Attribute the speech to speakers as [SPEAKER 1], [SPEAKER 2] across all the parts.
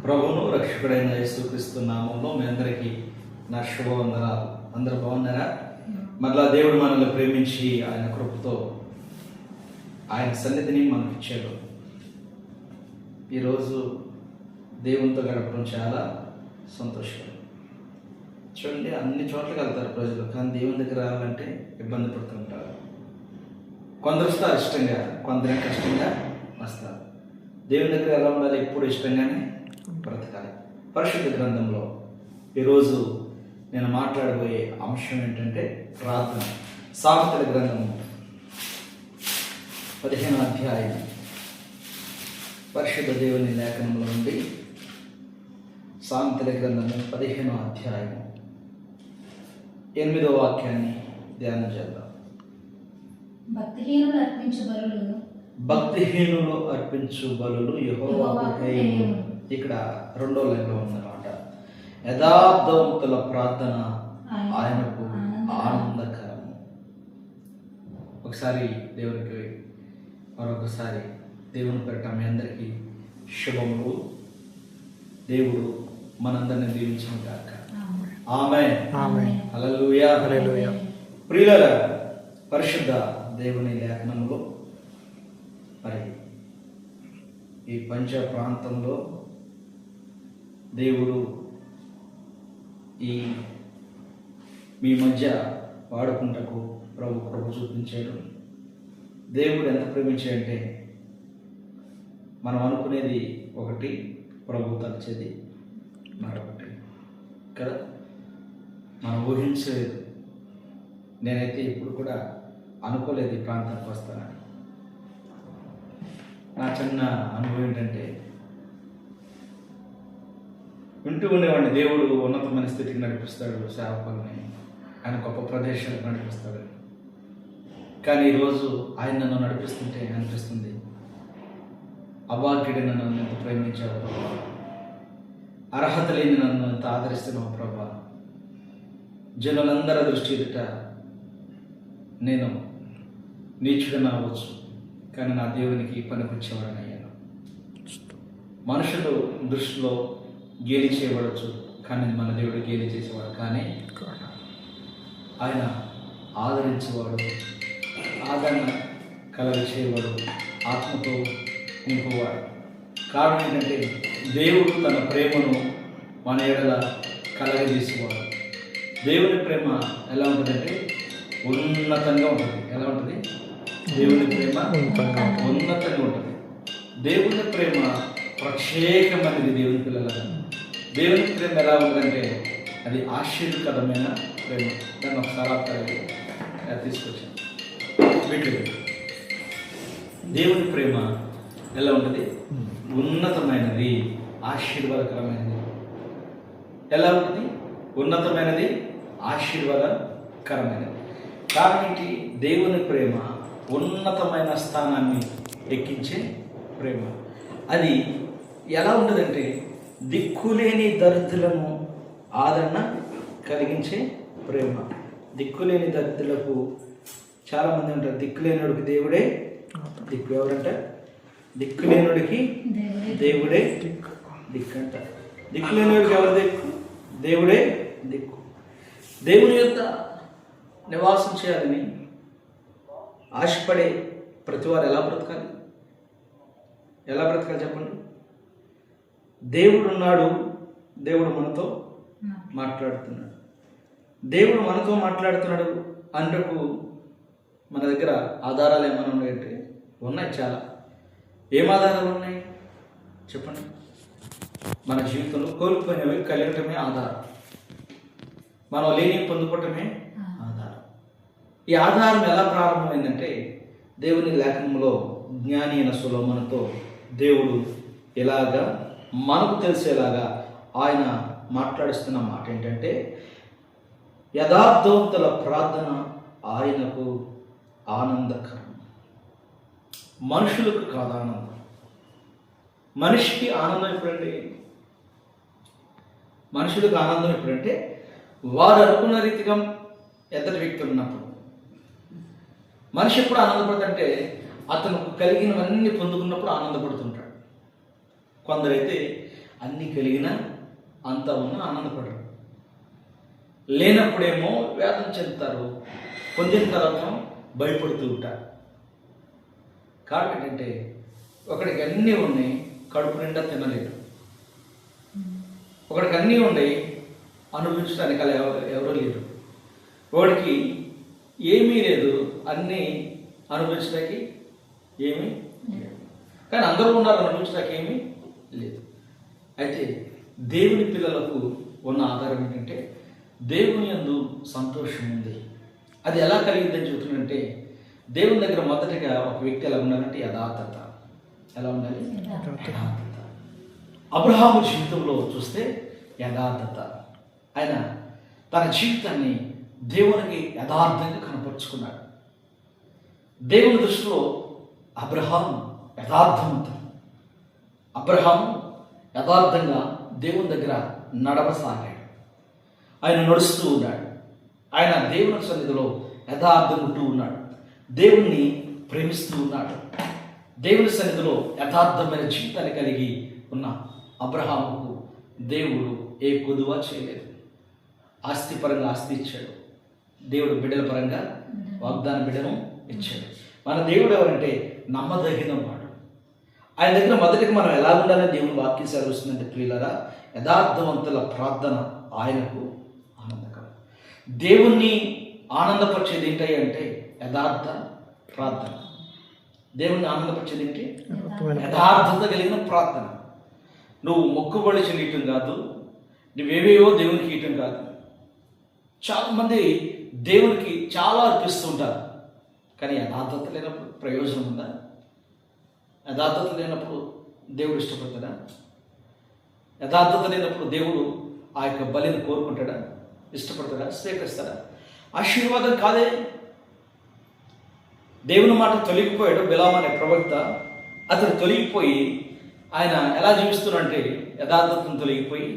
[SPEAKER 1] ప్రభువును రక్షకుడైన యేసుక్రీస్తు నామంలో మీ అందరికీ నా శుభవందనాలు. అందరూ బాగున్నారా? మరలా దేవుడు మనల్ని ప్రేమించి ఆయన కృపతో ఆయన సన్నిధిని మనకు ఇచ్చాడు. ఈరోజు దేవునితో గడపడం చాలా సంతోషకరం. చూడండి, అన్ని చోట్లకి వెళ్తారు ప్రజలు, కానీ దేవుని దగ్గర రావాలంటే ఇబ్బంది పడుతుంటారు. కొందరు వస్తారు ఇష్టంగా, కొందరు కష్టంగా వస్తారు. దేవుని దగ్గర ఎలా ఉండాలి? ఎప్పుడు ఇష్టంగానే బ్రతకాలి. పరిశుద్ధ గ్రంథంలో ఈరోజు నేను మాట్లాడబోయే అంశం ఏంటంటే ప్రార్థన. సామెతల గ్రంథము 15వ అధ్యాయం పరిశుద్ధ దేవుని లేఖనంలో నుండి సామెతల గ్రంథము 15వ అధ్యాయం 8వ వాక్యాన్ని ధ్యానం చేద్దాం. భక్తిహీనులు అర్పించు బలులు యెహోవాకు హేయము. ఇక్కడ 2వ లైన్లో ఉందన్నమాట. యథార్థవంతుల ప్రార్థన ఆయనకు ఆనందకరము. ఒకసారి దేవునికి మరొకసారి దేవుని పేరిట మీ అందరికీ శుభములు. దేవుడు మనందరిని దీవించును గాక. ఆమేన్. హల్లెలూయా. ప్రియులారా, పరిశుద్ధ దేవుని లేఖనంలో మరి ఈ పంచ ప్రాంతంలో దేవుడు ఈ మీ మధ్య వాడుకుంటకు ప్రభు చూపించాడు. దేవుడు ఎంత ప్రేమించాడంటే మనం అనుకునేది ఒకటి, ప్రభు తలచేది మరొకటి కదా. మనం ఊహించలేదు. నేనైతే ఇప్పుడు కూడా అనుకోలేదు ఈ ప్రాంతానికి వస్తానని. నా చిన్న అనుభవం ఏంటంటే, వింటూ ఉండేవాడిని దేవుడు ఉన్నతమైన స్థితికి నడిపిస్తాడు, సేవకుల్ని ఆయన గొప్ప ప్రదేశాలకు నడిపిస్తాడు. కానీ ఈరోజు ఆయన నన్ను నడిపిస్తుంటే అనిపిస్తుంది, అభాగ్యుడి నన్ను ఎంత ప్రేమించావు ప్రభా, అర్హత లేని నన్ను ఎంత ఆదరిస్తున్నావు ప్రభా. జనులందరి దృష్టి ఎదుట నేను నీచుడని అవ్వచ్చు, కానీ నా దేవునికి పనికొచ్చేవాడని అయ్యాను. మనుషులు దృష్టిలో గేలి చేయబడవచ్చు, కానీ మన దేవుడు గేలి చేసేవాడు కానీ ఆయన ఆదరించేవాడు, ఆదరణ కలగచేవాడు, ఆత్మతో నింపువాడు. కారణం ఏంటంటే దేవుడు తన ప్రేమను మన ఎడల కలగజేసేవాడు. దేవుని ప్రేమ ఎలా ఉంటుందంటే ఉన్నతంగా ఉంటుంది. ఎలా ఉంటుంది? దేవుని ప్రేమ ఉన్నతంగా ఉంటుంది. దేవుని ప్రేమ ప్రత్యేకమైనది. దేవుని పిల్లల దేవుని ప్రేమ ఎలా ఉంటుందంటే అది ఆశీర్వాదకరమైన ప్రేమ. దాన్ని ఒకసారి తీసుకొచ్చాను. దేవుని ప్రేమ ఎలా ఉంటుంది? ఉన్నతమైనది, ఆశీర్వాదకరమైనది. ఎలా ఉంటుంది? ఉన్నతమైనది, ఆశీర్వాదకరమైనది. కాబట్టి దేవుని ప్రేమ ఉన్నతమైన స్థానాన్ని ఎక్కించే ప్రేమ. అది ఎలా ఉంటుందంటే దిక్కులేని దరిద్రులను ఆదరణ కలిగించే ప్రేమ. దిక్కులేని దరిద్రులకు చాలామంది ఉంటారు. దిక్కులేనుడికి దేవుడే దిక్కు. ఎవరంటే దిక్కులేనుడికి దేవుడే దిక్కు అంటారు. దిక్కులేనుడికి ఎవరు దిక్కు? దేవుడే దిక్కు. దేవుని యొక్క నివాసం చేయాలని ఆశపడే ప్రతివారు ఎలా బ్రతకాలి? ఎలా బ్రతకాలి చెప్పండి? దేవుడు ఉన్నాడు, దేవుడు మనతో మాట్లాడుతున్నాడు. దేవుడు మనతో మాట్లాడుతున్నాడు అందుకు మన దగ్గర ఆధారాలు ఏమైనా ఉన్నాయంటే ఉన్నాయి, చాలా. ఏం ఆధారాలు ఉన్నాయి చెప్పండి? మన జీవితంలో కోల్పోయినవి కలిగటమే ఆధారం, మనం లేని పొందుకోవటమే ఆధారం. ఈ ఆధారం ఎలా ప్రారంభమైందంటే దేవుని లేఖనంలో జ్ఞాని అయిన సొలొమోనుతో దేవుడు ఇలాగా మనకు తెలిసేలాగా ఆయన మాట్లాడిస్తున్న మాట ఏంటంటే యథార్థవంతుల ప్రార్థన ఆయనకు ఆనందకరం. మనుషులకు కాదు ఆనందం. మనిషికి ఆనందం ఎప్పుడంటే, మనుషులకు ఆనందం ఎప్పుడంటే వారు అనుకున్న రీతిగా ఎద్దటి వ్యక్తులు ఉన్నప్పుడు. మనిషి ఎప్పుడు ఆనందపడుతుంటే అతను కలిగినవన్నీ పొందుకున్నప్పుడు ఆనందపడుతుంటాడు. కొందరైతే అన్నీ కలిగిన అంత ఉన్న ఆనందపడరు. లేనప్పుడేమో వేదన చెందుతారు, పొందిన తర్వాత భయపడుతూ ఉంటారు. కారణం ఏంటంటే ఒకడికి అన్నీ ఉన్నాయి, కడుపు నిండా తినలేడు. ఒకడికి అన్నీ ఉన్నాయి, అనుభవించడానికి అలా ఎవరూ లేరు. వాడికి ఏమీ లేదు, అన్నీ అనుభవించడానికి ఏమీ లేదు. కానీ అందరూ ఉన్నారు, అనుభవించడానికి ఏమీ లేదు. అయితే దేవుని పిల్లలకు ఉన్న ఆధారం ఏంటంటే దేవుని యందు సంతోషం ఉంది. అది ఎలా కలిగిందని చెబుతుందంటే దేవుని దగ్గర మొదటిగా ఒక వ్యక్తి ఎలా ఉండాలంటే యథార్థత. ఎలా ఉండాలి? యథార్థత. అబ్రహాము జీవితంలో చూస్తే యథార్థత. ఆయన తన జీవితాన్ని దేవునికి యథార్థంగా కనపరుచుకున్నాడు. దేవుని దృష్టిలో అబ్రహాము యథార్థవంతుడు. అబ్రహాము యథార్థంగా దేవుని దగ్గర నడవసాగాడు. ఆయన నడుస్తూ ఉన్నాడు. ఆయన దేవుని సన్నిధిలో యథార్థం ఉంటూ ఉన్నాడు. దేవుణ్ణి ప్రేమిస్తూ ఉన్నాడు. దేవుని సన్నిధిలో యథార్థమైన జీవితాన్ని కలిగి ఉన్న అబ్రహాముకు దేవుడు ఏ కొదువ చేయలేదు. ఆస్తి పరంగా ఆస్తి ఇచ్చాడు. దేవుడు బిడ్డల పరంగా వాగ్దాన బిడ్డను ఇచ్చాడు. మన దేవుడు ఎవరంటే నమ్మదగిన వాడు. ఆయన దగ్గర మొదటికి మనం ఎలా ఉండాలని దేవుని వాక్యం సెలవిస్తుందంటే ప్రియులారా, యథార్థవంతుల ప్రార్థన ఆయనకు ఆనందకరం. దేవుణ్ణి ఆనందపరిచేది ఏంటి అంటే యథార్థ ప్రార్థన. దేవుణ్ణి ఆనందపరిచేది ఏంటి? యథార్థత కలిగిన ప్రార్థన. నువ్వు మొక్కుబడి చెల్లియటం కాదు, నువ్వేవేవో దేవునికి ఇయటం కాదు. చాలామంది దేవునికి చాలా అర్పిస్తుంటారు, కానీ యథార్థత లేనప్పుడు ప్రయోజనం ఉందా? యథార్థత లేనప్పుడు దేవుడు ఇష్టపడతాడా? యథార్థత లేనప్పుడు దేవుడు ఆ యొక్క బలిని కోరుకుంటాడా? ఇష్టపడతాడా? స్వీకరిస్తాడా? ఆశీర్వాదం కాదే. దేవుని మాట తొలగిపోయాడు బిలాము అనే ప్రవక్త. అతడు తొలగిపోయి ఆయన ఎలా జీవిస్తున్నాడంటే యథార్థతను తొలగిపోయి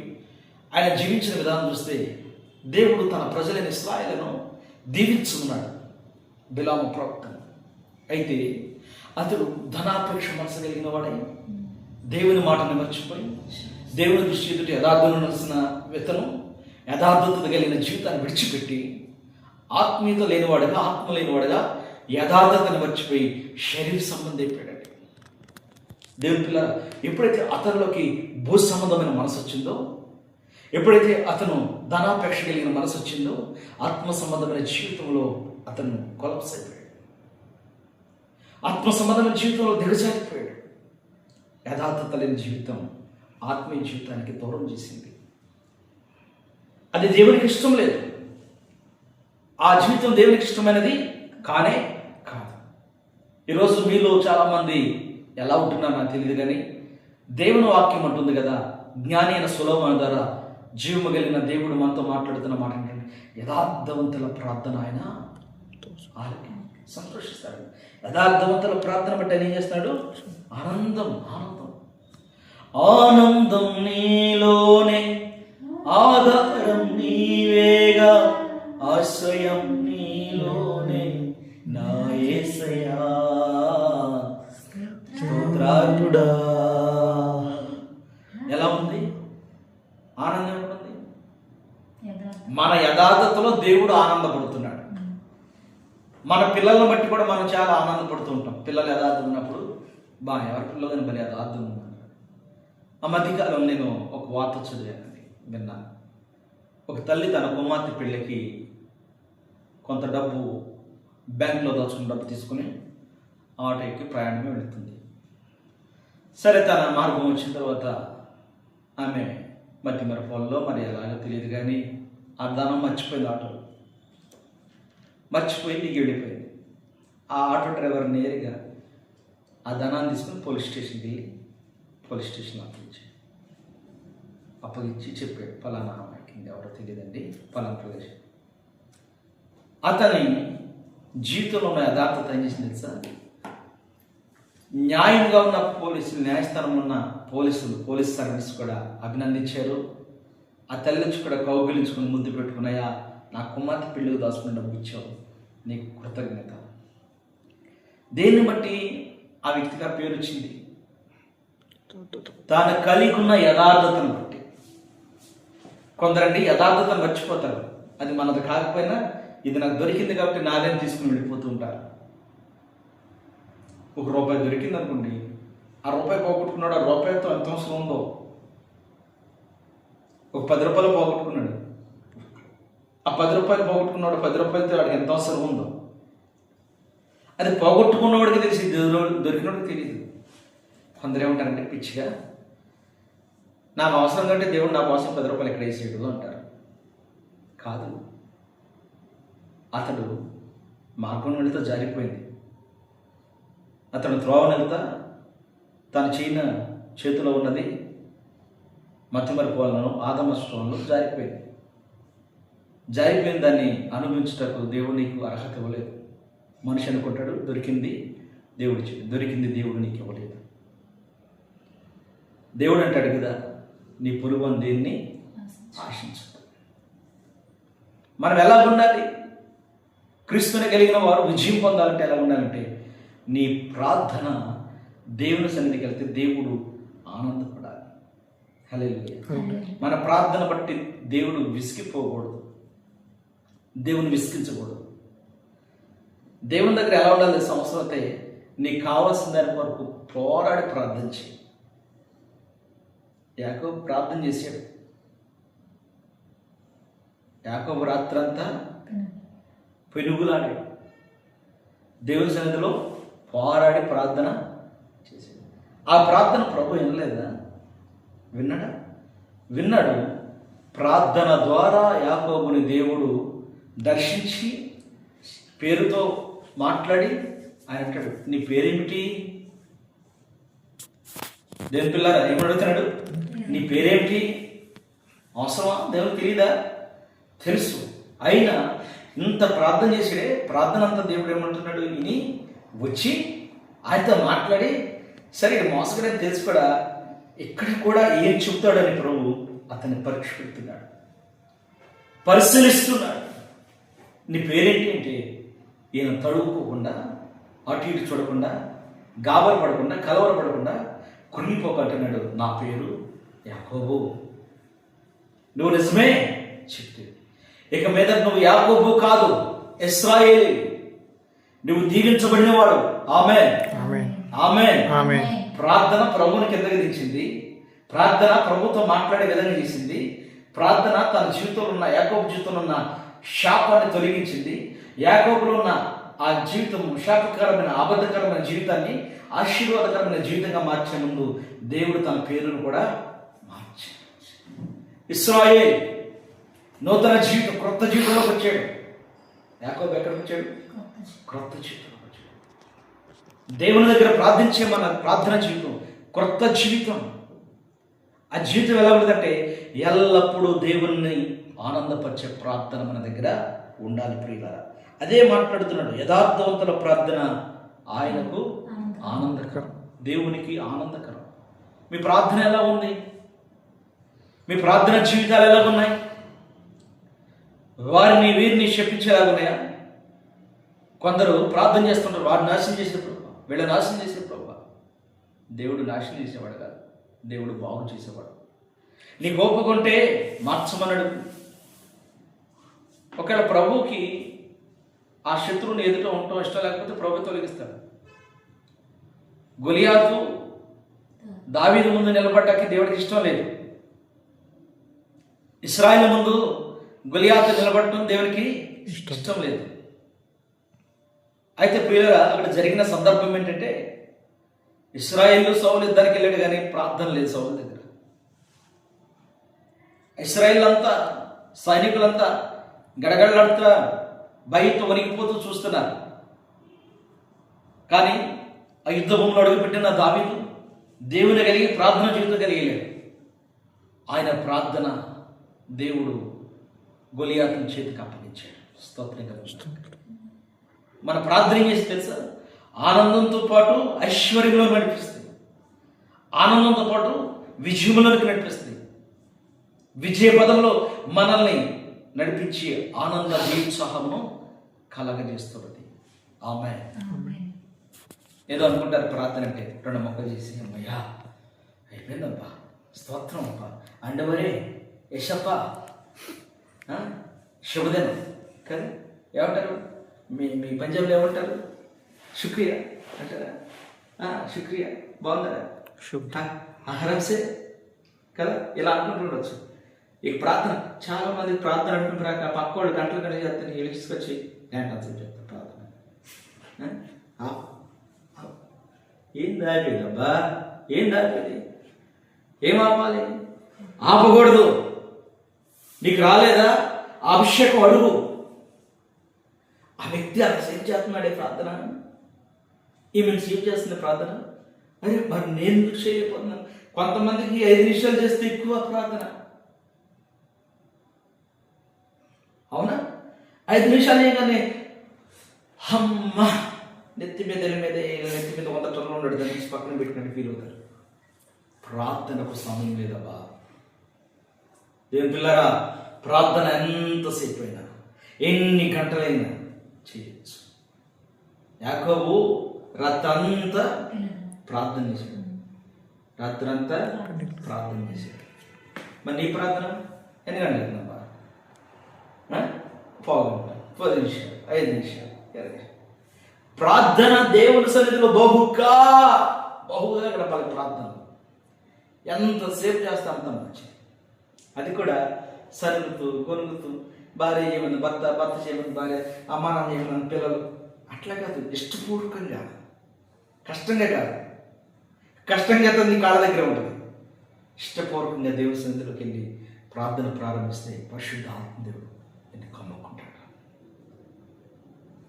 [SPEAKER 1] ఆయన జీవించిన విధానం చూస్తే దేవుడు తన ప్రజలైన ఇశ్రాయేలును దీవించుకున్నాడు బిలాము ప్రవక్తను. అయితే అతడు ధనాపేక్ష మనసు కలిగిన వాడై దేవుని మాటను మర్చిపోయి దేవుని దృష్టి ఎదుటి యథార్థను నడిచిన వ్యతను యథార్థత కలిగిన జీవితాన్ని విడిచిపెట్టి ఆత్మీయత లేనివాడుగా, ఆత్మ లేనివాడుగా యథార్థతను మర్చిపోయి శరీర సంబంధం అయిపోయాడు. దేవుని పిల్ల ఎప్పుడైతే అతనిలోకి భూ సంబంధమైన మనసు వచ్చిందో, ఎప్పుడైతే అతను ధనాపేక్ష కలిగిన మనసు వచ్చిందో, ఆత్మ సంబంధమైన జీవితంలో అతను కొలాప్స్ అయిపోయాడు. ఆత్మ సంబంధమైన జీవితంలో దిగజారిపోయాడు. యథార్థత లేని జీవితం ఆత్మీయ జీవితానికి దూరం చేసింది. అది దేవునికి ఇష్టం లేదు. ఆ జీవితం దేవునికి ఇష్టమైనది కానే కాదు. ఈరోజు మీలో చాలామంది ఎలా ఉంటున్నారో నాకు తెలియదు, కానీ దేవుని వాక్యం అంటుంది కదా, జ్ఞాని అయిన సొలొమోను ద్వారా జీవము కలిగిన దేవుడు మనతో మాట్లాడుతున్న మాట ఏంటంటే యథార్థవంతుల ప్రార్థన ఆయన సంతోషిస్తాడు. యథార్థవంతుల ప్రార్థన బట్టి ఆయన ఏం చేస్తాడు? ఆనందం ఆనందం ఆనందం నీలోనే, ఆధారం నీవేగా, ఆశ్రయం నీలోనే నా యేసయ్యా స్తోత్రార్హుడా. ఎలా ఉంది? ఆనందం ఉంది. మన యథార్థతలో దేవుడు ఆనందపడుతున్నాడు. మన పిల్లలను బట్టి కూడా మనం చాలా ఆనందపడుతూ ఉంటాం. పిల్లలు యథార్థం ఉన్నప్పుడు ఎవరి పిల్లలని బలి యథార్థం ఉన్నారు. ఆ మధ్యకాలం నేను ఒక వార్త చదివానండి, విన్నాను. ఒక తల్లి తన కుమార్తె పెళ్ళికి కొంత డబ్బు బ్యాంకులో దాచుకున్న డబ్బు తీసుకుని ఆటో ఎక్కి ప్రయాణమే వెళుతుంది. సరే, తన మార్గం వచ్చిన తర్వాత ఆమె మరి పొలంలో మరి ఎలాగో తెలియదు కానీ ఆ ధనం మర్చిపోయింది. ఆటోలో మర్చిపోయి దిగి వెళ్ళిపోయింది. ఆ ఆటో డ్రైవర్ నేరుగా ఆ ధనాన్ని తీసుకుని పోలీస్ స్టేషన్కి వెళ్ళి పోలీస్ స్టేషన్ అప్పగించి చెప్పాడు, ఫలానా కింద ఎవరో తెలియదండి, ఫలానా ప్రదేశం. అతని జీవితంలో ఉన్న యథార్థత ఏం చేసింది తెలుసా? న్యాయంగా ఉన్న పోలీసులు, న్యాయస్థానం ఉన్న పోలీస్ సర్వీస్ కూడా అభినందించారు. ఆ తల్లి నుంచి కూడా కౌగిలించుకుని ముద్దు పెట్టుకున్నాయా, నా కుమార్తె పెళ్ళికి దాచుకుని డబ్బు ఇచ్చావు, నీకు కృతజ్ఞత. దేన్ని బట్టి ఆ వ్యక్తిగా పేరు వచ్చింది? తాను కలిగి ఉన్న యథార్థతను బట్టి. కొందరండి యథార్థతను మర్చిపోతారు. అది మనది కాకపోయినా ఇది నాకు దొరికింది కాబట్టి నాదేని తీసుకుని వెళ్ళిపోతూ ఉంటారు. ₹1 దొరికింది అనుకోండి, ఆ రూపాయి పోగొట్టుకున్నాడు. ఆ రూపాయితో ఎంత అవసరం ఉందో. ఒక ₹10 పోగొట్టుకున్నాడు. ఆ ₹10 పోగొట్టుకున్నాడు. ₹10 వాడికి ఎంత అవసరం ఉందో అది పోగొట్టుకున్నవాడికి తెలిసి, దొరికినవాడికి తెలియదు. కొందరు ఏమంటారంటే పిచ్చిగా, నాకు అవసరం కంటే దేవుడు నా కోసం ₹10 ఎక్కడ వేసేయడు అంటారు. కాదు, అతడు మార్గం వెళ్తా జారిపోయింది. అతను త్రోవ వెళ్తా తన చేతిలో ఉన్నది మతిమరుపు ఆదమష్టంలో జారిపోయింది. దాన్ని అనుభవించుటకు దేవుడు నీకు అర్హత ఇవ్వలేదు. మనిషి అనుకుంటాడు దొరికింది దేవుడు నీకు ఇవ్వలేదు. దేవుడు అంటాడు కదా, నీ పొరుగు దేన్ని ఆశించదు. మనం ఎలా ఉండాలి? క్రీస్తుని కలిగిన వారు విజయం పొందాలంటే ఎలా ఉండాలంటే, నీ ప్రార్థన దేవుని సన్నిధికి వెళ్తే దేవుడు ఆనందపడాలి. హల్లెలూయా. మన ప్రార్థన బట్టి దేవుడు విసిగిపోకూడదు, దేవుని విసిగించకూడదు. దేవుని దగ్గర ఎలా ఉండాలి? సంవత్సరం అయితే నీకు కావాల్సిన దాని వరకు పోరాడి ప్రార్థన చేయి. యాకోబు ప్రార్థన చేశాడు. యాకోబు రాత్రంతా పెనుగులాడాడు. దేవుని సన్నిధిలో పోరాడి ప్రార్థన చేశాడు. ఆ ప్రార్థన ప్రభు వినలేదా? విన్నాడు. ప్రార్థన ద్వారా యాకోబుని దేవుడు దర్శించి పేరుతో మాట్లాడి ఆయన అంటాడు, నీ పేరేమిటి? దేవుని పిల్లారా ఏమని అడుగుతున్నాడు? నీ పేరేమిటి? అవసరమా? దేవునికి తెలియదా? తెలుసు. అయినా ఇంత ప్రార్థన చేసాడే, ప్రార్థన అంతా దేవుడు ఏమంటున్నాడు? విని వచ్చి ఆయనతో మాట్లాడి, సరే మోసగడని తెలుసు కూడా, ఇక్కడ కూడా ఏం చెప్తాడని ప్రభు అతన్ని పరీక్ష పెడుతున్నాడు, పరిశీలిస్తున్నాడు. నీ పేరేంటి అంటే, ఈయన తడువుకోకుండా, అటు ఇటు చూడకుండా, గాబరు పడకుండా, కలవరపడకుండా, కృంగిపోకంటున్నాడు, నా పేరు యాకోబు. నువ్వు నిజమే చెప్తే, ఇక మీద నువ్వు యాకోబు కాదు, ఇశ్రాయేలు. నువ్వు దీవించబడినవాడు. ఆమేన్, ఆమేన్, ఆమేన్. ప్రార్థన ప్రభువుని కిందకి దించింది. ప్రార్థన ప్రభుతో మాట్లాడే విధంగా చేసింది. ప్రార్థన తన జీవితంలో ఉన్న, యాకోబు జీవితంలో ఉన్న శాపాన్ని తొలగించింది. యాకోబులో ఉన్న ఆ జీవితం శాపకరమైన, అబద్ధకరమైన జీవితాన్ని ఆశీర్వాదకరమైన జీవితంగా మార్చే ముందు దేవుడు తన పేరును కూడా మార్చాడు. ఇశ్రాయేల్ నూతన జీవితం, క్రొత్త జీవితంలోకి వచ్చాడు. యాకోబు ఎక్కడికి వచ్చాడు? క్రొత్త జీవితంలోకి వచ్చాడు. దేవుని దగ్గర ప్రార్థించే మన ప్రార్థన జీవితం క్రొత్త జీవితం. ఆ జీవితం ఎలా ఉంటుందంటే, ఎల్లప్పుడూ దేవుణ్ణి ఆనందపరిచే ప్రార్థన మన దగ్గర ఉండాలి ప్రియులారా. అదే మాట్లాడుతున్నాడు, యథార్థవంతుల ప్రార్థన ఆయనకు ఆనందకరం, దేవునికి ఆనందకరం. మీ ప్రార్థన ఎలా ఉంది? మీ ప్రార్థన జీవితాలు ఎలా ఉన్నాయి? వారిని వీరిని శపించేలాగున్నాయా? కొందరు ప్రార్థన చేస్తుంటారు, వారిని నాశనం చేసే ప్రభు, వీళ్ళ నాశనం చేసే ప్రభు. దేవుడు నాశనం చేసేవాడు కాదు, దేవుడు బాగు చేసేవాడు. నీ గొప్పకుంటే మార్చమన్నాడు. ఒకవేళ ప్రభువుకి ఆ శత్రువుని ఎదుట ఉండటం ఇష్టం లేకపోతే ప్రభు తొలగిస్తాడు. గొలియాతు దావీదు ముందు నిలబడ్డానికి దేవుడికి ఇష్టం లేదు. ఇశ్రాయేలు ముందు గొలియాతు నిలబడటం దేవునికి ఇష్టం లేదు. అయితే ప్రియులారా, అక్కడ జరిగిన సందర్భం ఏంటంటే, ఇశ్రాయేలు సౌలు ఇద్దరికి వెళ్ళాడు కానీ ప్రార్థన లేదు సౌలు దగ్గర. ఇశ్రాయేల్ అంతా, సైనికులంతా గడగడలాడుతా బయట వణికిపోతూ చూస్తున్నారు. కానీ ఆ యుద్ధ భూమిలో అడుగుపెట్టిన దావీదు దేవుని కలిగి ప్రార్థన జీవితం కలిగలేడు. ఆయన ప్రార్థన దేవుడు గొలియాతుని చేతికి అప్పగించాడు. స్తోత్రంగా మన ప్రార్థన చేసి తెలుసా, ఆనందంతో పాటు ఐశ్వర్యంలో నడిపిస్తుంది, ఆనందంతో పాటు విజయములకు నడిపిస్తుంది, విజయ పదంలో మనల్ని నడిపించి ఆనంద ఉత్సాహమును కలగజేస్తున్నది. ఆమేన్. ఏదో అనుకుంటారు ప్రార్థన అంటే 2 మొక్కలు చేసి, అమ్మయ్యా అయిపోయిందబ్బా, స్తోత్రం అబ్బా, అండవరే యశప్ప, శుభదినం కదా. ఏమంటారు మీ మీ పంజాబ్లో ఏమంటారు? శుక్రియా అంటారా? శుక్రియా బాగుందా, హరంసే కదా, ఇలా అనుకుంటుండొచ్చు. ఈ ప్రార్థన చాలా మంది ప్రార్థన అంటుంటాక పక్క వాళ్ళు గంటలు గంటలు చేస్తాను, తీసుకొచ్చి గంటలు చెప్తాను ప్రార్థన. ఏం దాపోయిందబ్బా, ఏం దాపోయింది, ఏం ఆపాలి? ఆపకూడదు. నీకు రాలేదా ఆ అభిషేకం అడుగు. ఆ వ్యక్తి అలా సేవ్ చేస్తున్నాడే ప్రార్థన, ఈమెను సేవ్ చేస్తున్న ప్రార్థన. అరే మరి నేను చేయకపోతున్నాను. కొంతమందికి 5 నిమిషాలు చేస్తే ఎక్కువ ప్రార్థన, అవునా? 5 నిమిషాలు చేయగానే అమ్మ నెత్తి మీద 100 టన్నులు ఉన్నాడు, దాన్ని తీసి పక్కన పెట్టుకుని ఫీల్ అవుతారు. ప్రార్థనకు సమయం లేదబ్బా. దేవుని పిల్లరా, ప్రార్థన ఎంతసేపు అయినా ఎన్ని గంటలైనా చేయొచ్చు. యాకోబు రాత్రంతా ప్రార్థన చేశాడు, రాత్రంతా ప్రార్థన చేశాడు. మరి నీ ప్రార్థన ఎన్ని గంటలైందబ్బా? పావుగంట, 10 నిమిషాలు, 5 నిమిషాలు, 20 నిమిషాలు. ప్రార్థన దేవుని సన్నిధిలో బహుగా గడపాలి. ప్రార్థన ఎంతసేపు చేస్తే అంత మంచిది. అది కూడా సరుగుతూ కొనుగుతూ, భార్య చేయమని భర్త, భర్త చేయమని భార్య, అమ్మా నాన్న చేయమని పిల్లలు, అట్లా కాదు. ఇష్టపూర్వకంగా, కష్టంగా కాదు. కష్టంగా నీ కాళ్ళ దగ్గర ఉంటుంది. ఇష్టపూర్వకంగా దేవుని సన్నిధిలోకి వెళ్ళి ప్రార్థన ప్రారంభిస్తే పరిశుద్ధాత్మ దేవుడు నిన్ను కమ్ముకుంటాడు.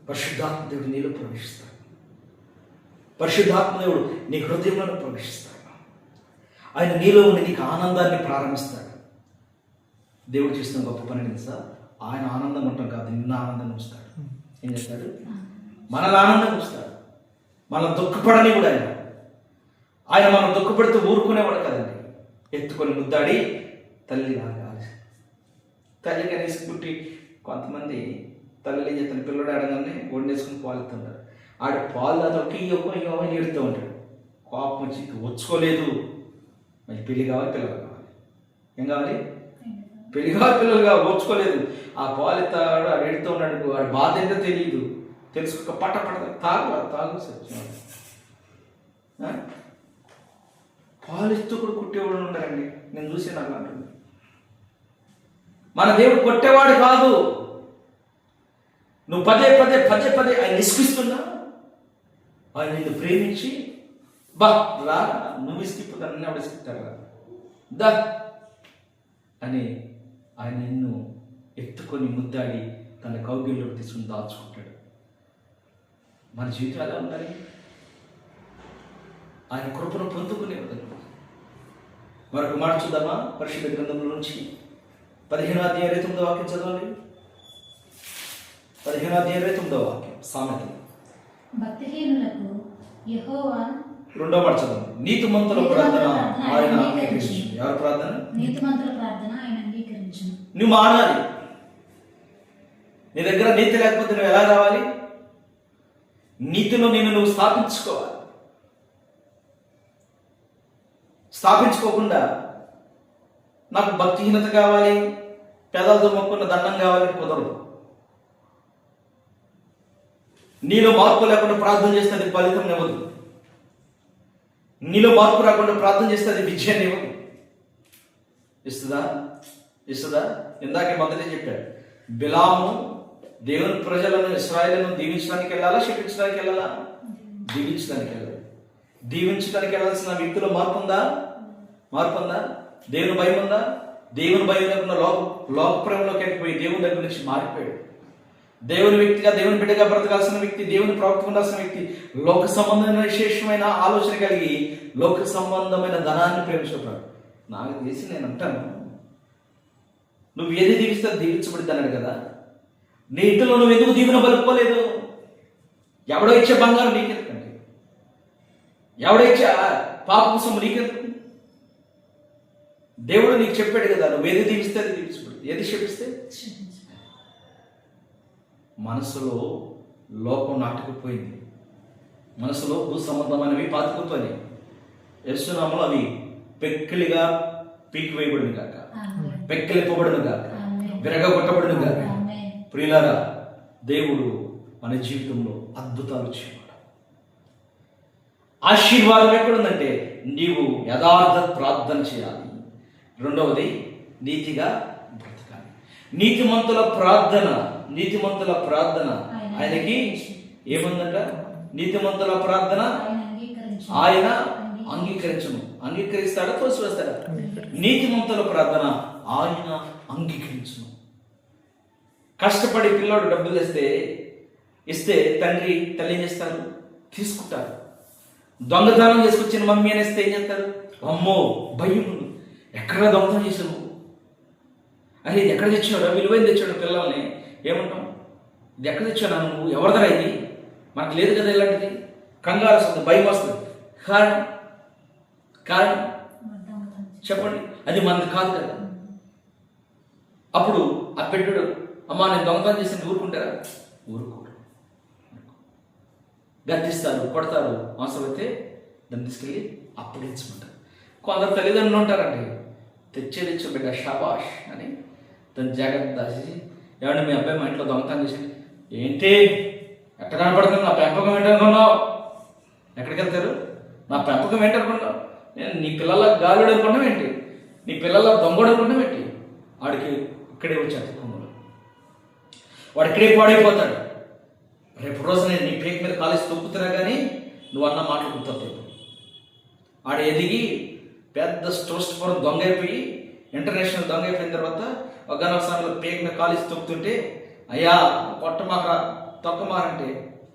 [SPEAKER 1] పరిశుద్ధాత్మ దేవుడు నీలో ప్రవేశిస్తాడు. పరిశుద్ధాత్మ దేవుడు నీ హృదయంలో ప్రవేశిస్తాడు. ఆయన నీలో ఉండి నీకు ఆనందాన్ని ప్రారంభిస్తాడు. దేవుడు చేసిన గొప్ప పని తెలుసా? ఆయన ఆనందం ఉంటాం కాదు, నిన్న ఆనందం ఉంచుతాడు. ఏం చేస్తాడు? మనల్ని ఆనందం ఉంచుతాడు. మనం దుఃఖపడని కూడా ఆయన మనం దుఃఖపడితే ఊరుకునేవాడు కదండి. ఎత్తుకొని ముద్దాడి తల్లి తల్లి కనీసం పుట్టి, కొంతమంది తల్లి ఏం చేస్తాను, పిల్లడు ఆడగానే వండేసుకుని పాలు ఇస్తుంటారు. ఆడ పాలు దాదాపు ఇవ్వమని ఏడుతూ ఉంటాడు. కోపం వచ్చి వచ్చుకోలేదు, మరి పెళ్లి కావాలి, పిల్లలు కావాలి. ఏం కావాలి? పెళ్లి కావాలి, పిల్లలు కావాలి. వచ్చుకోలేదు. ఆ పాలు ఇస్తాడు, ఆడు ఎడుతూ ఉన్నాడు. వాడు బాధ ఏంటో తెలియదు. తెలుసుకోక పట్ట తాగు సత్యం. పాలు ఇస్తూ కూడా కుట్టేవాడు ఉన్నారండి, నేను చూసి నాకు అంటుంది. మన దేవుడు కొట్టేవాడు కాదు. నువ్వు పదే ఆయన నిష్కిస్తున్నా, ఆయన నిన్ను ప్రేమించి రా, నువ్వు ఇసుకిపోతా, నన్ను ఎవడు ఇసుకుతారా దా అని ఆయన నిన్ను ఎత్తుకొని ముద్దాడి తన కౌగిల్లో తీసుకుని దాచుకుంటాడు. మన జీవితం ఎలా ఉండాలి? ఆయన కృపను పొందుకునే విధంగా. మరొక మాట చూద్దామా? పరిశుద్ధ గ్రంథంలో నుంచి 15వ అధ్యాయం 29వ వాక్యం చదవండి. 15వ అధ్యాయం 29వ వాక్యం, సామెతలు.
[SPEAKER 2] భక్తిహీనులకు యెహోవా,
[SPEAKER 1] 2వ మాట చదవండి. నీతిమంతుల ప్రార్థన ఆయన అంగీకరించును. ఎవరి ప్రార్థన?
[SPEAKER 2] నీతిమంతుల ప్రార్థన ఆయన అంగీకరించును.
[SPEAKER 1] నువ్వు మారాలి. నీ దగ్గర నీతి లేకపోతే నువ్వు ఎలా రావాలి? నీతిలో నువ్వు స్థాపించుకోవాలి. స్థాపించుకోకుండా నాకు భక్తిహీనత కావాలి, పెదాలతో మొక్కున్న దండం కావాలని కుదరదు. నీలో మార్పు లేకుండా ప్రార్థన చేస్తే అది ఫలితం ఇవ్వదు. నీలో మార్పు రాకుండా ప్రార్థన చేస్తే అది విజయాన్ని ఇవ్వదు. ఇస్తుందా? ఇందాకే మొదటే చెప్పాడు, బిలాము దేవుని ప్రజలను, ఇశ్రాయేలును దీవించడానికి వెళ్ళాలా, శపించడానికి వెళ్ళాలా? దీవించడానికి వెళ్ళాలి. దీవించడానికి వెళ్ళాల్సిన వ్యక్తిలో మార్పు ఉందా? దేవుని భయం ఉందా? దేవుని భయం లేకుండా లోక ప్రేమలోకి వెళ్ళిపోయి దేవుని దగ్గర నుంచి మారిపోయాడు. దేవుని వ్యక్తిగా, దేవుని బిడ్డగా బ్రతకాల్సిన వ్యక్తి, దేవుని ప్రవక్త ఉండాల్సిన వ్యక్తి లోక సంబంధమైన విశేషమైన ఆలోచన కలిగి లోక సంబంధమైన ధనాన్ని ప్రేమించుకుంటాడు. నాకు తెలిసి నేను అంటాను, నువ్వు ఏది దీవిస్తే దీవించబడింది అన్నాడు కదా. నీ ఇంటిలో నువ్వు ఎందుకు దీవెన పలుకోలేదు? ఎవడో ఇచ్చే బంగారం నీకెందుకండి? ఎవడో ఇచ్చే పాపం సొమ్ము నీకెందుకు? దేవుడు నీకు చెప్పాడు కదా, నువ్వు ఏది దీవిస్తే అది దీవించబడింది, ఏది శపిస్తే. మనసులో లోకం నాటుకుపోయింది. మనసులో భూ సంబంధమైనవి పాతుకుపోయి యేసునామములో అవి పెక్కిలిగా పీకివేయబడును గాక,
[SPEAKER 2] ఆమేన్.
[SPEAKER 1] పెక్కిలిప్పబడును గాక,
[SPEAKER 2] ఆమేన్.
[SPEAKER 1] విరగగొట్టబడును గాక.
[SPEAKER 2] ఆమేన్.
[SPEAKER 1] ప్రియులారా, దేవుడు మన జీవితంలో అద్భుతాలు చేయడు. ఆశీర్వాదం ఎక్కడుందంటే నీవు యథార్థ ప్రార్థన చేయాలి. రెండవది నీతిగా బ్రతకాలి. నీతిమంతుల ప్రార్థన ఆయనకి ఏముందంట? నీతిమంతుల ప్రార్థన ఆయన అంగీకరించను. అంగీకరిస్తాడా, తోసివేస్తాడా? నీతిమంతుల ప్రార్థన ఆయన అంగీకరించును. కష్టపడి పిల్లోడు డబ్బులు ఇస్తే తల్లి ఏం చేస్తారు? తీసుకుంటారు. దొంగతనం చేసుకొచ్చిన మమ్మీ అనేస్తే ఏం చేస్తారు? అమ్మో, భయం, ఎక్కడ దొంగతనం చేసావు, అరే ఇది ఎక్కడ తెచ్చాడు, విలువైన తెచ్చాడు. పిల్లల్ని ఏమంటాం? ఇది ఎక్కడ తెచ్చాడు నువ్వు, ఎవరిదరా ఇది, మనకు లేదు కదా ఇలాంటిది. కంగారు వస్తుంది, భయం వస్తుంది. కారణం చెప్పండి, అది మనది కాదు కదా. అప్పుడు ఆ పెట్టుడు, అమ్మా నేను దొంగతనం చేసి ఊరుకుంటారా? ఊరుకోరు. గద్దిస్తారు, కొడతారు, అవసరమైతే దాన్ని తీసుకెళ్ళి అప్పగించమంటారు. కొందరు తల్లిదండ్రులు ఉంటారండి, తెచ్చు బిడ్డ షాబాష్ అని దాన్ని జాగ్రత్త దాచేసి, ఏమంటే మీ అబ్బాయి మా ఇంట్లో దొంగతనం చేసి, ఏంటి ఎట్ట కనపడుతుంది, నా పెంపకం ఏంటనుకున్నావు? ఎక్కడికి వెళ్తారు? నా పెంపకం ఏంటనుకున్నావు? నేను నీ పిల్లల గాలుడు అనుకున్నాం ఏంటి, నీ పిల్లల దొంగడు అనుకున్నాం ఏంటి? వాడికి ఇక్కడే వచ్చాడు కొమ్ములు, వాడు ఇక్కడే పాడైపోతాడు. రేపు రోజు నేను నీ పేక మీద కాలేసి తొక్కుతున్నా కానీ నువ్వు అన్న మాటలు గుర్తొస్తాయి. ఆడ ఎదిగి పెద్ద స్టోస్ట్పురం దొంగ అయిపోయి ఇంటర్నేషనల్ దొంగ అయిపోయిన తర్వాత ఒకనొక సమయంలో పేక మీద కాలేసి తొక్కుతుంటే, అయ్యా కొట్టమాక తొక్కమారంటే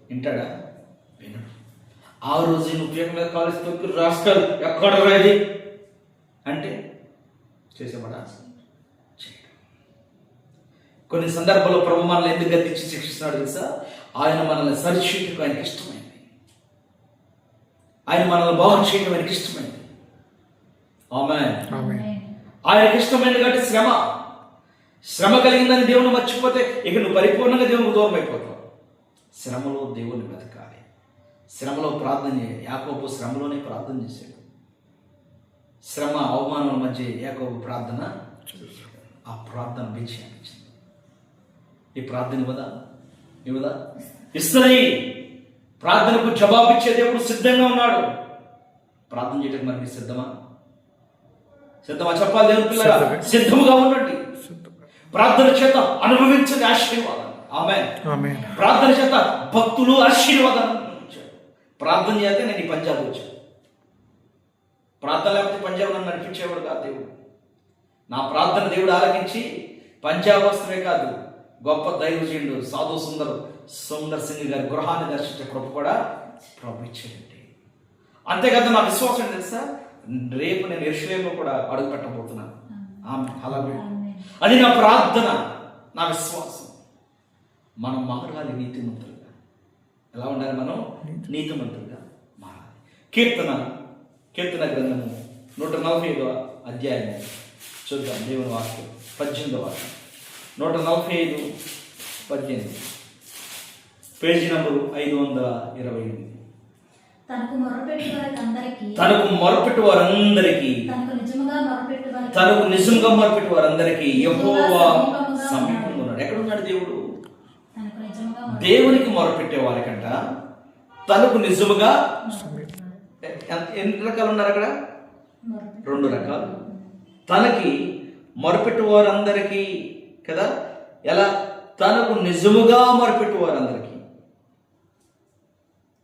[SPEAKER 1] వింటాడా? వినడు. ఆ రోజు నువ్వు పేక మీద కాలేసి తొక్కి రాస్కల్ ఎక్కడ రాది అంటే చేసేవాడా? కొన్ని సందర్భాల్లో ప్రభు మనల్ని ఎందుకు గద్దించి శిక్షిస్తున్నాడు తెలుసా? ఆయన మనల్ని సరిచేయటం ఆయనకి ఇష్టమైంది, ఆయన మనల్ని బాగు చేయడం ఆయనకి ఇష్టమైంది. ఆమేన్. ఆయనకి ఇష్టమైంది కాబట్టి శ్రమ కలిగిందని దేవుని మర్చిపోతే ఇక నువ్వు పరిపూర్ణంగా దేవునికి దూరం అయిపోతావు. శ్రమలో దేవుని వెతకాలి, శ్రమలో ప్రార్థన చేయాలి. యాకోబు శ్రమలోనే ప్రార్థన చేశాడు. శ్రమ అవమానాల మధ్య యాకోబు ప్రార్థన, ఆ ప్రార్థన విజయాన్ని ఇచ్చింది. ఈ ప్రార్థన ఇవ్వదా? ఇస్తుంది. ప్రార్థనకు జవాబిచ్చే దేవుడు సిద్ధంగా ఉన్నాడు. ప్రార్థన చేయడానికి మరి సిద్ధమా చెప్పాలి. దేవుని పిల్లగా సిద్ధముగా ఉండండి. ప్రార్థన చేత అనుభవించని ఆశీర్వాదం. ఆమేన్. ప్రార్థన చేత భక్తులు ఆశీర్వాదాన్ని అనుభవించారు. ప్రార్థన చేస్తే నేను ఈ పంజాబ్ వచ్చాను. ప్రార్థన లేకపోతే పంజాబ్ నన్ను నడిపించేవాడు కాదు దేవుడు. నా ప్రార్థన దేవుడు ఆలకించి పంజాబ్ వస్తువే కాదు, గొప్ప దైవజనుడు సాధు సుందర్ సింగ్ గారి గృహాన్ని దర్శించే కృప కూడా ప్రభు ఇచ్చేయండి. అంతేకాదు నా విశ్వాసం తెలుసా, రేపు నేను యెరూషలేములో కూడా అడుగు పెట్టబోతున్నాను. అది నా ప్రార్థన, నా విశ్వాసం. మనం మారాలి నీతిమంతులుగా. ఎలా ఉండాలి? మనం నీతిమంతులుగా మారాలి. కీర్తన గ్రంథము 145వ అధ్యాయము చూద్దాం. దేవుని వాక్యం 18వ వాక్యం, 145:18, పేజీ నంబరు 528.
[SPEAKER 2] తనకు
[SPEAKER 1] మొరపెట్టు వారందరికీ తనకు నిజంగా మొరపెట్టు వారందరికీ యెహోవా సమీపంగా ఉన్నాడు. ఎక్కడున్నాడు దేవుడు? దేవునికి మొరపెట్టే వారికంట తనకు నిజముగా. ఎన్ని రకాలు ఉన్నారు అక్కడ? 2 రకాలు. తనకి మొరపెట్టు వారందరికీ కదా. ఎలా? తనకు నిజముగా మొరపెట్టు వారందరికీ,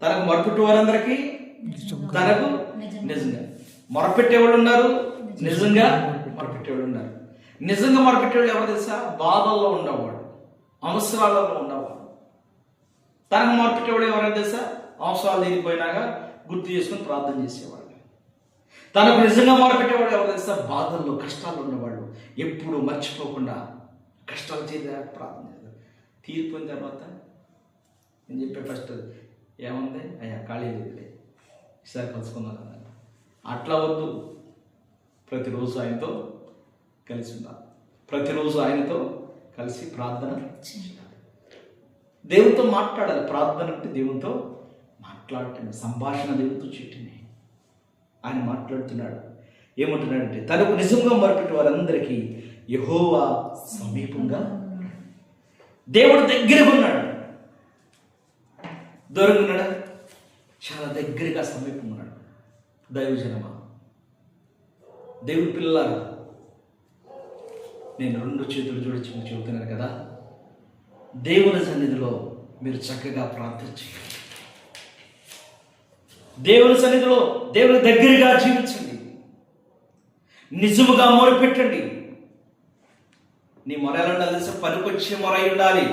[SPEAKER 1] తనకు మొరపెట్టు వారందరికీ, తనకు నిజంగా మొరపెట్టేవాళ్ళు ఉన్నారు, నిజంగా మొరపెట్టేవాళ్ళు ఉన్నారు. నిజంగా మొరపెట్టేవాళ్ళు ఎవరు తెలుసా? బాధల్లో ఉండేవాడు, అవసరాలలో ఉండేవాడు. తనకు మొరపెట్టేవాడు ఎవరైనా తెలుసా? అవసరాలు తీరిపోయినాక గుర్తు చేసుకుని ప్రార్థన చేసేవాడు. తనకు నిజంగా మొరపెట్టేవాడు ఎవరు తెలుసా? బాధల్లో, కష్టాలు ఉన్నవాళ్ళు, ఎప్పుడు మర్చిపోకుండా కష్టాలు చేద్దా ప్రార్థన చేద్దాం. తీరిపోయిన తర్వాత నేను చెప్పే ఫస్ట్ ఏముంది, అయ్యా ఖాళీ లేదులే, ఈసారి కలుసుకుందాం కదా. అట్లా వద్దు. ప్రతిరోజు ఆయనతో కలిసి ఉండాలి. ప్రతిరోజు ఆయనతో కలిసి ప్రార్థన చేయాలి. దేవునితో మాట్లాడాలి. ప్రార్థన అంటే దేవునితో మాట్లాడటం, సంభాషణ దేవునితో చెట్టింది. ఆయన మాట్లాడుతున్నాడు. ఏమంటున్నాడంటే తనకు నిజంగా మొరపెట్టే వారందరికీ యెహోవా సమీపంగా, దేవుడు దగ్గరగా ఉన్నాడు. దూరంగా ఉన్నాడా? చాలా దగ్గరగా సమీపంగా ఉన్నాడు. దైవజనమా, దేవుని పిల్లలారా, నేను 2 చేతులు జోడించి మీకు చెబుతున్నాను కదా, దేవుని సన్నిధిలో మీరు చక్కగా ప్రార్థన చేయండి. దేవుని సన్నిధిలో దేవుని దగ్గరగా జీవించండి. నిజముగా మొరపెట్టండి. నీ మొర ఎలా ఉండాలి తెలుసా? పనికొచ్చే మొర అయి ఉండాలి.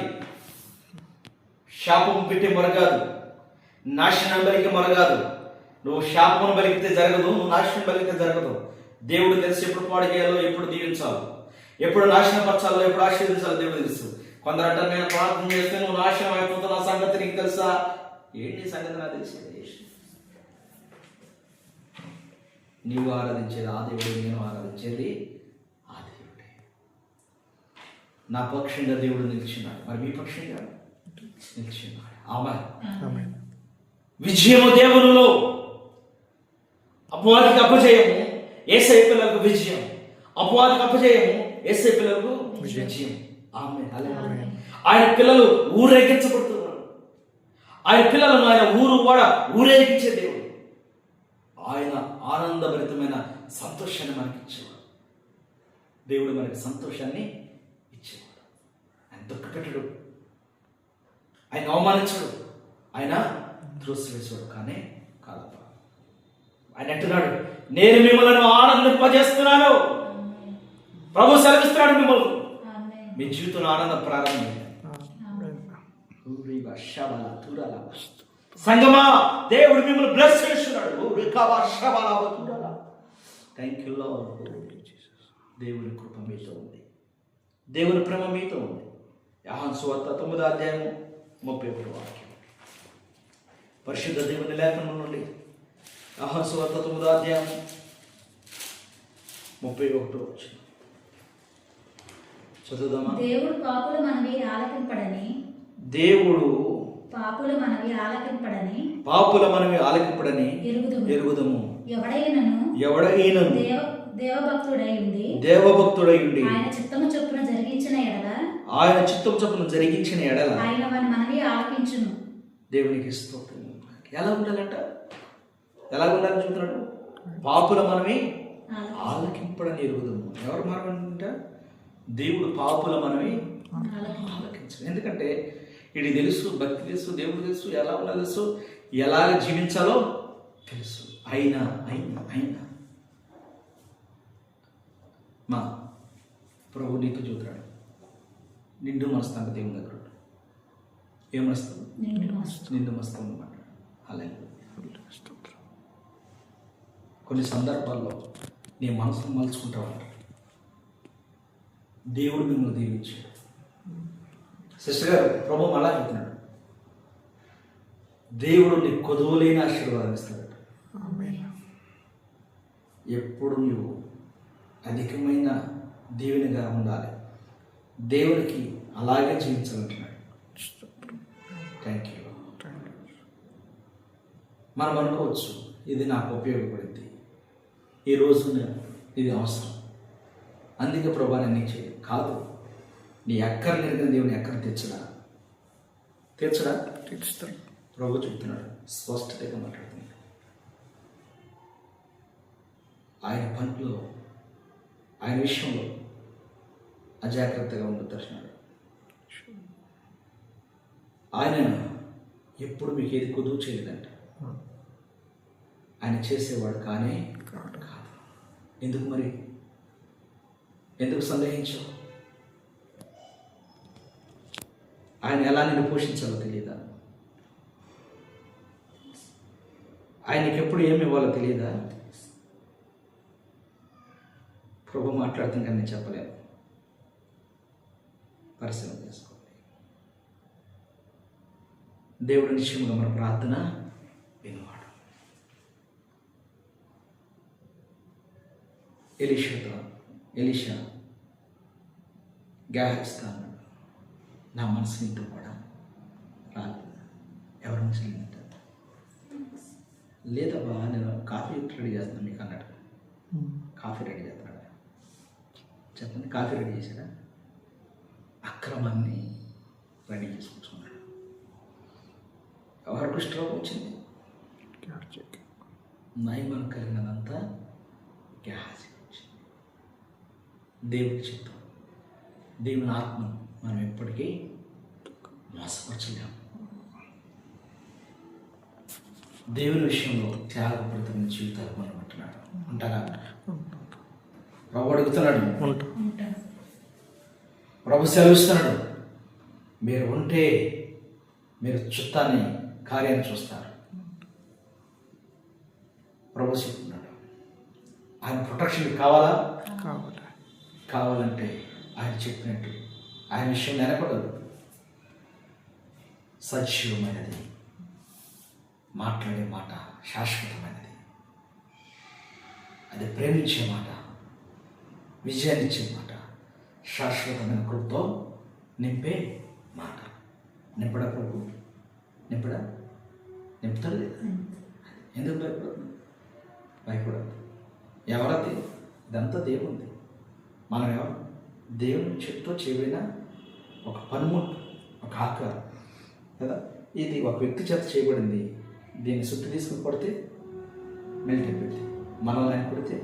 [SPEAKER 1] శాపం పెట్టే మొర కాదు, నాశనం బలికే మొర కాదు. నువ్వు శాపం బలికితే జరగదు, నువ్వు నాశనం బలికితే జరగదు. దేవుడు తెలిసి ఎప్పుడు పాడు చేయాలో, ఎప్పుడు దీవించాలో, ఎప్పుడు నాశనం పరచాలో, ఎప్పుడు ఆశీర్వదించాలో దేవుడు తెలుసు. కొందరు అంటారు, నేను ప్రార్థన చేస్తే నువ్వు నాశనం అయిపోతున్న సంగతి నీకు తెలుసా? ఏంటి సంగతి? నాకు తెలిసింది. నీవు ఆరాధించేది ఆ దేవుడు, నేను ఆరాధించేది ఆ దేవుడే. నా పక్షంగా దేవుడు నిలిచినాడు, మరి మీ పక్షంగా నిలిచినాడు. ఆమేన్. విజయము దేవునిలో, అపవాదికి అపజయము యేసయ్య పిల్లలకు విజయం. అపవాదికి అపజయము యేసయ్య పిల్లలకు విజయం. ఆమేన్. ఆయన పిల్లలు ఊరేగించబడుతున్నారు. ఆయన పిల్లలను ఆయన ఊరు వాడ ఊరేగించే దేవుడు. ఆయన ఆనందభరితమైన సంతోషాన్ని మనకి ఇచ్చేవాడు. దేవుడు మనకి సంతోషాన్ని ఇచ్చేవాడు. ఆయన దుఃఖపెట్టడు, ఆయన అవమానించడు, ఆయన త్రోసివేసాడు. కానీ కాదప్ప, ఆయన అంటున్నాడు, నేను మిమ్మల్ని ఆనందింపజేస్తున్నాను. ప్రభు సెలవిస్తున్నాడు, మిమ్మల్ని మీ జీవితంలో ఆనందం ప్రారంభమైంది. సంగమా, దేవుడు మిమ్మల్ని బ్లెస్ చేస్తున్నాడు. Thank you lord. దేవుని కృప మీతో ఉంది, దేవుని ప్రేమ మీతో ఉంది. యోహాను సువార్త 9వ అధ్యాయము 31వ వాక్యం. పరిశుద్ధ దేవుని లేఖనం నుండి యోహాను సువార్త 9వ అధ్యాయము 31వ వచనం చదువుదామా?
[SPEAKER 2] దేవుడు పాపుల మనవి ఆలకింపడని,
[SPEAKER 1] దేవుడు
[SPEAKER 2] పాపుల మనవి ఆలకింపడని,
[SPEAKER 1] పాపుల మనవి ఆలకింపడని ఎరుగుదము. ఎవడైనను దేవభక్తుడై ఉండి
[SPEAKER 2] ఆయన చిత్తము చొప్పున
[SPEAKER 1] జరిగించిన ఎడల
[SPEAKER 2] ఆయన వాని మనవి ఆలకించును.
[SPEAKER 1] దేవునికి స్తోత్రం. ఎలా ఉండాలంట? ఎలా ఉండాలని చెబుతున్నాడు? పాపుల మనవి ఆలకింపడని ఎరుగుదము. ఎవరు మనమంట? దేవుడు పాపుల మనవి ఆలకించడు. ఎందుకంటే ఇది తెలుసు, భక్తి తెలుసు, దేవుడు తెలుసు, ఎలా ఉండాలో తెలుసు, ఎలాగ జీవించాలో తెలుసు. అయినా అయినా అయినా మా ప్రభు నీకు చూద్దాడు. నిండు మనస్తాను దేవుని దగ్గర. ఏం మనస్తాను? నిండు మనస్తాను అన్నమాట. అలాగే కొన్ని సందర్భాల్లో నీ మనసును మలుచుకుంటావంట. దేవుడు మిమ్మల్ని దీవించాడు. సిస్టర్ గారు, ప్రభు అలా చెప్తున్నాడు, దేవుడు నీ కొదువులేని ఆశీర్వాదం ఇస్తాడట. ఎప్పుడు నువ్వు అధికమైన దీవెనగా ఉండాలి, దేవునికి అలాగే జీవించాలంటున్నాడు. Thank you. మనం అనుకోవచ్చు, ఇది నాకు ఉపయోగపడింది, ఈ రోజు ఇది అవసరం, అందుకే ప్రభా నేను నీకు చేయదు. కాదు, నీ అక్కర నెరిగిన దేవుని అక్కర తీర్చుతాడు. ప్రభు చెప్తున్నాడు, స్పష్టతగా మాట్లాడుతున్నాడు. ఆయన పనిలో, ఆయన విషయంలో అజాగ్రత్తగా ఉండొద్దన్నాడు. ఆయన ఎప్పుడు మీకు ఏది కుదువు చేయలేదంట. ఆయన చేసేవాడు కానే కాదు. ఎందుకు మరి? ఎందుకు సందేహించావు? ఆయన ఎలా నిన్ను పోషించాలో తెలియదా? ఆయనకి ఎప్పుడు ఏమి ఇవ్వాలో తెలియదా? ప్రభు మాట్లాడుతుంది కానీ నేను చెప్పలేను. పరిశీలన చేసుకోండి. దేవుడు నిశ్చయముగా మన ప్రార్థన వినువాడు. ఎలీషా గ్యాహెస్గా అన్నాడు, నా మనసు నీతో కూడా రాలేదు. ఎవరి మనసు లేదంట. లేదబ్బా, నేను కాఫీ రెడీ చేస్తున్నాను మీకు అన్నాడు. కాఫీ రెడీ చేస్తాడా? చెప్పండి, కాఫీ రెడీ చేశాడా? అక్రమాన్ని రెడీ చేసుకుంటున్నాడు. ఎవరికి కుష్ఠరోగం వచ్చింది? నయమను కలిగినదంతా గ్యాస్ వచ్చింది. దేవుడి చిత్తం, దేవుని ఆత్మను మనం ఎప్పటికీ మోసపరచలేము. దేవుని విషయంలో త్యాగపడుతున్న జీవితాలు మనం అంటున్నాడు. అంటారా? ప్రభు అడుగుతున్నాడు,
[SPEAKER 2] ఉంటాను.
[SPEAKER 1] ప్రభు సెలవిస్తున్నాడు, మీరు ఉంటే మీరు చిత్తాన్ని కార్యాన్ని చూస్తారు. ప్రభు చెప్తున్నాడు, ఆయన ప్రొటెక్షన్ కావాలా? కావాలంటే ఆయన చెప్పినట్టు ఆయన విషయం వెనకూడదు. సజీవమైనది, మాట్లాడే మాట శాశ్వతమైనది, అది ప్రేమించే మాట, విజయాన్నిచ్చే మాట, శాశ్వతమైన కృపతో నింపే మాట. నింపడా ప్రభు? నింపుతాడు లేదా? ఎందుకు భయపడదు? భయపడదు. ఎవరది? ఇదంతా దేవుంది. మనం ఎవరు? దేవుని చెప్తూ చేయబడిన ఒక పనిముట్టు, ఒక ఆకారం కదా. ఇది ఒక వ్యక్తి చేత చేయబడింది. దీన్ని సుత్తి తీసుకుని కొడితే మెల్ట్ అయిపోయింది. మనల్ని ఆయన కొడితే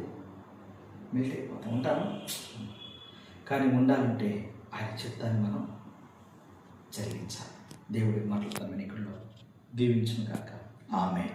[SPEAKER 1] మెల్ట్ అయిపోతాం. ఉంటాము. కానీ ఉండాలంటే ఆయన చిత్తాన్ని మనం జరిగించాలి. దేవుడి మాటలు తన ఎన్నికల్లో దీవించును కాక. ఆమేన్.